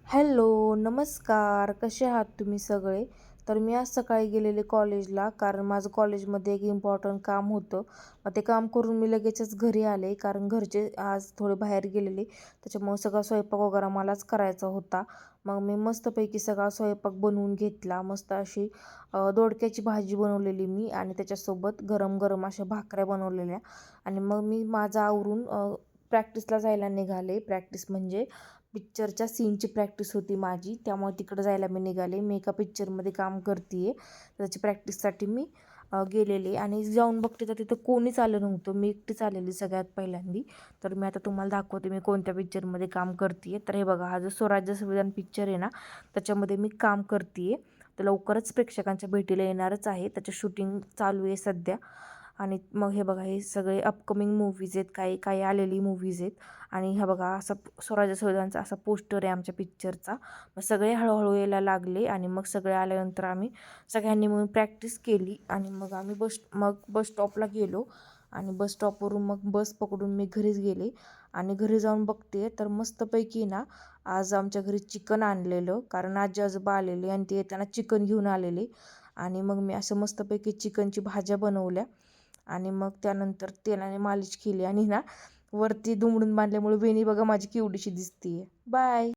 Hello, नमस्कार. कसे आहात तुम्ही सगळे? तर मी आज सकाळी गेलेले कॉलेजला, कारण माझं कॉलेजमध्ये एक इम्पॉर्टंट काम होतं. मग ते काम करून मी लगेचच घरी आले, कारण घरचे आज थोडे बाहेर गेलेले. त्याच्यामुळे सगळा स्वयंपाक वगैरे मलाच करायचा होता. मग मी मस्तपैकी सगळा स्वयंपाक बनवून घेतला. मस्त अशी दोडक्याची भाजी बनवलेली मी आणि त्याच्यासोबत गरम गरम अशा भाकऱ्या बनवलेल्या. आणि मग मी माझं आवरून प्रॅक्टिसला जायला निघाले. प्रॅक्टिस म्हणजे पिक्चरच्या सीनची प्रॅक्टिस होती माझी, त्यामुळे तिकडं जायला मी निघाले. मी एका पिक्चरमध्ये काम करते आहे, त्याची प्रॅक्टिससाठी मी गेलेले आणि जाऊन बघते तर तिथं कोणीच आलं नव्हतं. मी एकटीच आलेली सगळ्यात पहिल्यांदी. तर मी आता तुम्हाला दाखवते मी कोणत्या पिक्चरमध्ये काम करते आहे. तर हे बघा, हा जो स्वराज्य संविधान पिक्चर आहे ना, त्याच्यामध्ये मी काम करते आहे. तर लवकरच प्रेक्षकांच्या भेटीला येणारच आहे. त्याचं शूटिंग चालू आहे सध्या. आणि मग हे बघा, हे सगळे अपकमिंग मूव्हीज आहेत, काही काही आलेली मूव्हीज आहेत. आणि हा बघा, असा स्वराज्य संविधानचा असा पोस्टर आहे आमच्या पिक्चरचा. मग सगळे हळूहळू यायला लागले आणि मग सगळे आल्यानंतर आम्ही सगळ्यांनी मिळून प्रॅक्टिस केली आणि मग आम्ही बस स्टॉपला गेलो. आणि बस स्टॉपवरून मग बस पकडून मी घरीच गेले. आणि घरी जाऊन बघते तर मस्तपैकी ना, आज आमच्या घरी चिकन आणलेलं, कारण आजी आजोबा आलेले आणि ते येताना चिकन घेऊन आलेले. आणि मग मी असं मस्तपैकी चिकनची भाज्या बनवल्या आणि मग त्यानंतर तेलाने मालिश केली आणि ना, वरती दुमडून बांधल्यामुळे वेणी बघा माझी केवढीशी दिसते. बाय.